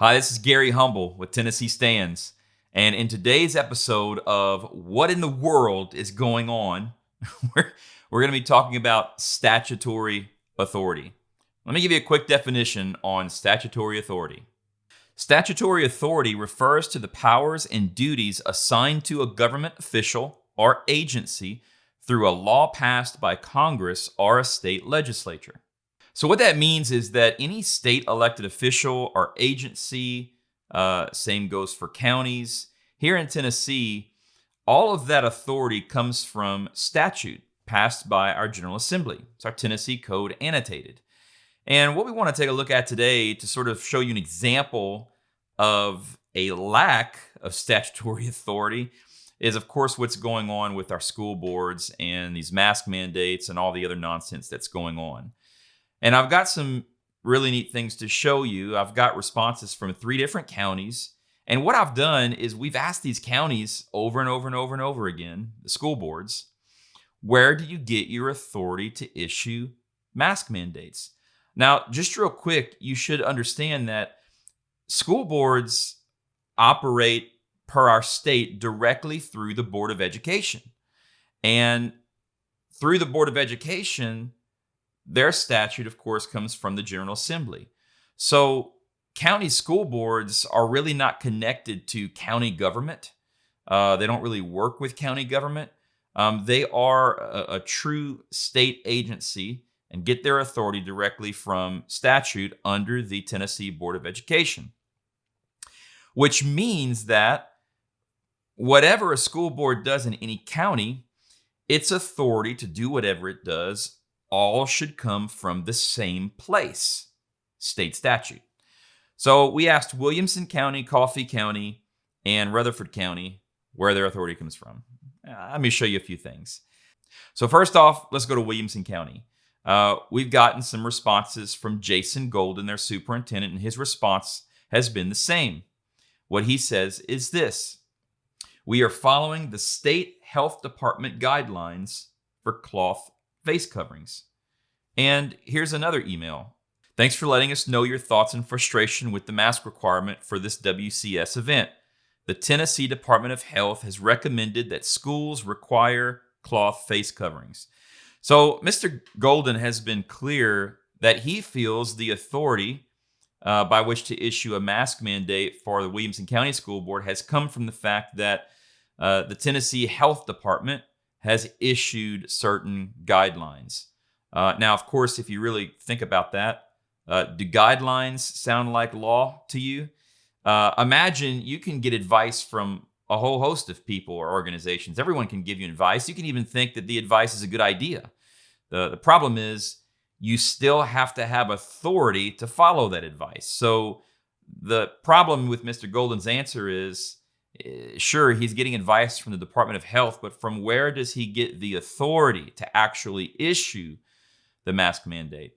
Hi, this is Gary Humble with Tennessee Stands. And in today's episode of What in the World is Going On, we're going to be talking about statutory authority. Let me give you a quick definition on statutory authority. Statutory authority refers to the powers and duties assigned to a government official or agency through a law passed by Congress or a state legislature. So what that means is that any state elected official or agency, same goes for counties, here in Tennessee, all of that authority comes from statute passed by our General Assembly. It's our Tennessee Code annotated. And what we want to take a look at today to sort of show you an example of a lack of statutory authority is, of course, what's going on with our school boards and these mask mandates and all the other nonsense that's going on. And I've got some really neat things to show you. I've got responses from 3 different counties. And what I've done is we've asked these counties over and over and over and over again, the school boards, where do you get your authority to issue mask mandates? Now, just real quick, you should understand that school boards operate per our state directly through the Board of Education. And through the Board of Education, their statute, of course, comes from the General Assembly. So county school boards are really not connected to county government. They don't really work with county government. They are a true state agency and get their authority directly from statute under the Tennessee Board of Education, which means that whatever a school board does in any county, its authority to do whatever it does all should come from the same place, state statute. So we asked Williamson County, Coffee County, and Rutherford County where their authority comes from. Let me show you a few things. So first off, let's go to Williamson County. We've gotten some responses from Jason Golden, their superintendent, and his response has been the same. What he says is this: we are following the state health department guidelines for cloth face coverings. And here's another email. Thanks for letting us know your thoughts and frustration with the mask requirement for this WCS event. The Tennessee Department of Health has recommended that schools require cloth face coverings. So Mr. Golden has been clear that he feels the authority by which to issue a mask mandate for the Williamson County School Board has come from the fact that the Tennessee Health Department has issued certain guidelines. Now, of course, if you really think about that, do guidelines sound like law to you? Imagine you can get advice from a whole host of people or organizations. Everyone can give you advice. You can even think that the advice is a good idea. The problem is you still have to have authority to follow that advice. So the problem with Mr. Golden's answer is, sure, he's getting advice from the Department of Health, but from where does he get the authority to actually issue the mask mandate?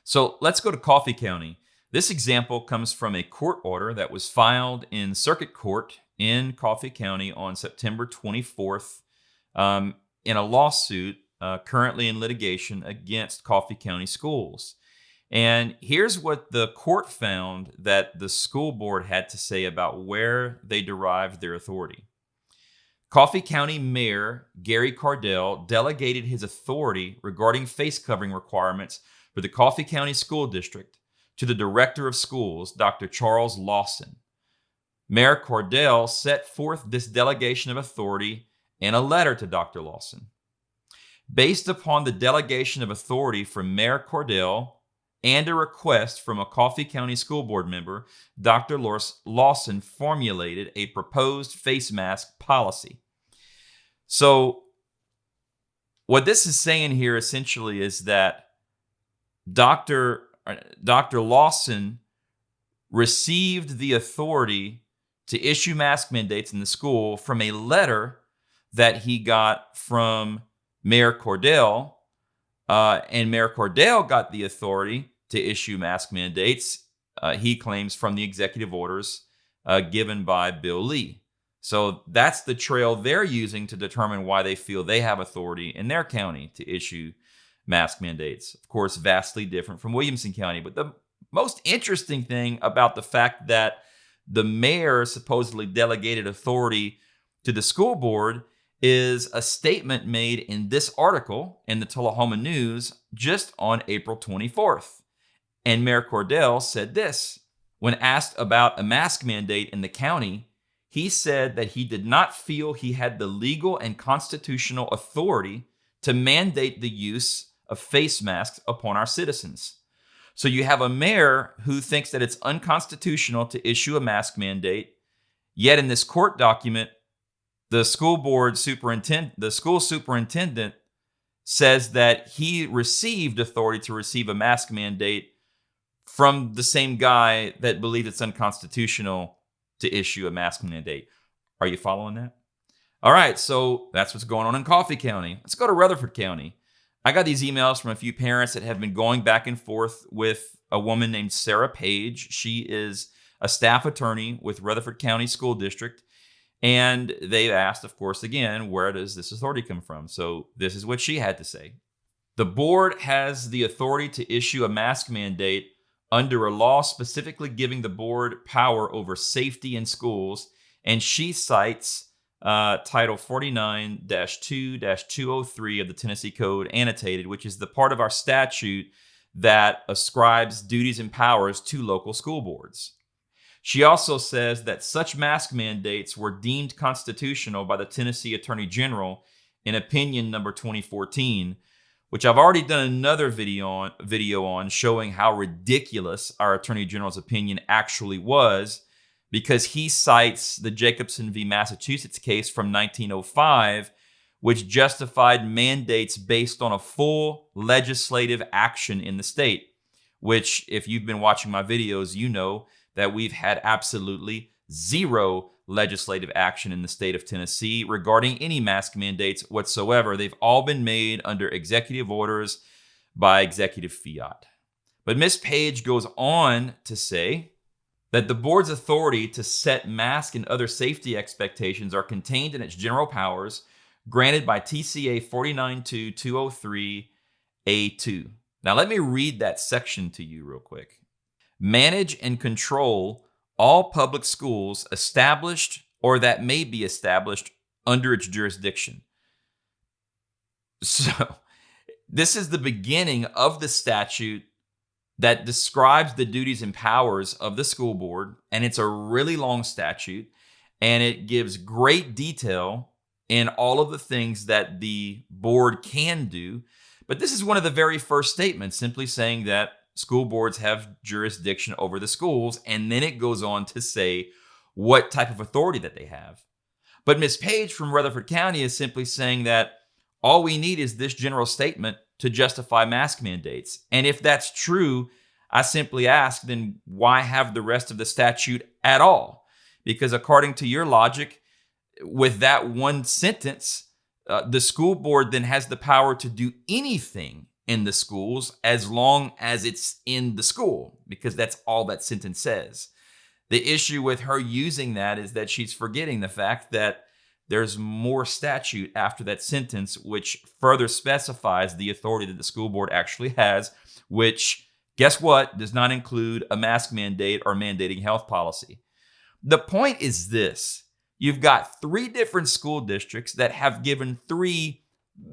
So let's go to Coffee County. This example comes from a court order that was filed in circuit court in Coffee County on September 24th in a lawsuit currently in litigation against Coffee County schools. And here's what the court found that the school board had to say about where they derived their authority. Coffee County Mayor Gary Cardell delegated his authority regarding face covering requirements for the Coffee County School District to the Director of Schools, Dr. Charles Lawson. Mayor Cardell set forth this delegation of authority in a letter to Dr. Lawson. Based upon the delegation of authority from Mayor Cardell and a request from a Coffee County School Board member, Dr. Lawson formulated a proposed face mask policy. So what this is saying here essentially is that Dr. Lawson received the authority to issue mask mandates in the school from a letter that he got from Mayor Cardell, and Mayor Cardell got the authority to issue mask mandates, he claims, from the executive orders given by Bill Lee. So that's the trail they're using to determine why they feel they have authority in their county to issue mask mandates. Of course, vastly different from Williamson County. But the most interesting thing about the fact that the mayor supposedly delegated authority to the school board is a statement made in this article in the Tullahoma News just on April 24th. And Mayor Cordell said this. When asked about a mask mandate in the county, he said that he did not feel he had the legal and constitutional authority to mandate the use of face masks upon our citizens. So you have a mayor who thinks that it's unconstitutional to issue a mask mandate, yet in this court document, the school superintendent says that he received authority to receive a mask mandate from the same guy that believed it's unconstitutional to issue a mask mandate. Are you following that? All right, so that's what's going on in Coffee County. Let's go to Rutherford County. I got these emails from a few parents that have been going back and forth with a woman named Sarah Page. She is a staff attorney with Rutherford County School District. And they asked, of course, again, where does this authority come from? So this is what she had to say. The board has the authority to issue a mask mandate under a law specifically giving the board power over safety in schools. And she cites Title 49-2-203 of the Tennessee Code annotated, which is the part of our statute that ascribes duties and powers to local school boards. She also says that such mask mandates were deemed constitutional by the Tennessee Attorney General in opinion number 2014, which I've already done another video on showing how ridiculous our Attorney General's opinion actually was, because he cites the Jacobson v. Massachusetts case from 1905, which justified mandates based on a full legislative action in the state, which, if you've been watching my videos, you know that we've had absolutely zero legislative action in the state of Tennessee regarding any mask mandates whatsoever. They've all been made under executive orders by executive fiat. But Ms. Page goes on to say that the board's authority to set mask and other safety expectations are contained in its general powers granted by TCA 49-2-203A2. Now let me read that section to you real quick. Manage and control all public schools established or that may be established under its jurisdiction. So this is the beginning of the statute that describes the duties and powers of the school board, and it's a really long statute, and it gives great detail in all of the things that the board can do. But this is one of the very first statements, simply saying that school boards have jurisdiction over the schools, and then it goes on to say what type of authority that they have. But Ms. Page from Rutherford County is simply saying that all we need is this general statement to justify mask mandates. And if that's true, I simply ask, then why have the rest of the statute at all? Because according to your logic, with that one sentence, the school board then has the power to do anything in the schools as long as it's in the school, because that's all that sentence says. The issue with her using that is that she's forgetting the fact that there's more statute after that sentence, which further specifies the authority that the school board actually has, which, guess what, does not include a mask mandate or mandating health policy. The point is this. You've got 3 different school districts that have given 3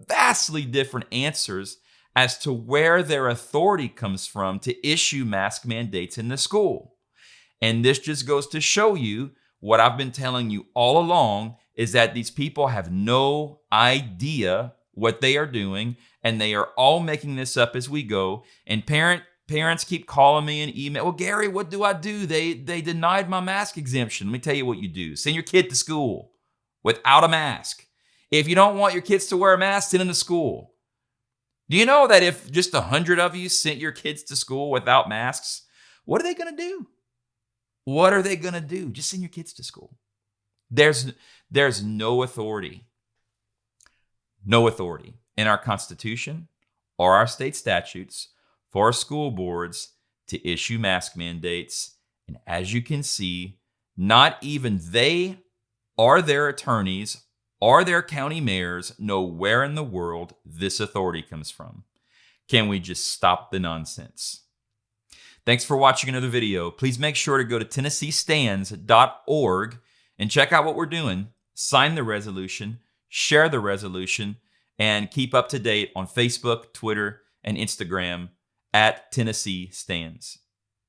vastly different answers as to where their authority comes from to issue mask mandates in the school. And this just goes to show you what I've been telling you all along, is that these people have no idea what they are doing, and they are all making this up as we go. And parents keep calling me and email, well, Gary, what do I do? They denied my mask exemption. Let me tell you what you do. Send your kid to school without a mask. If you don't want your kids to wear a mask, send them to school. Do you know that if just 100 of you sent your kids to school without masks, what are they going to do? What are they going to do? Just send your kids to school. There's no authority in our Constitution or our state statutes for school boards to issue mask mandates. And as you can see, not even they or their attorneys or their county mayors know where in the world this authority comes from. Can we just stop the nonsense? Thanks for watching another video. Please make sure to go to TennesseeStands.org and check out what we're doing. Sign the resolution, share the resolution, and keep up to date on Facebook, Twitter, and Instagram at Tennessee Stands.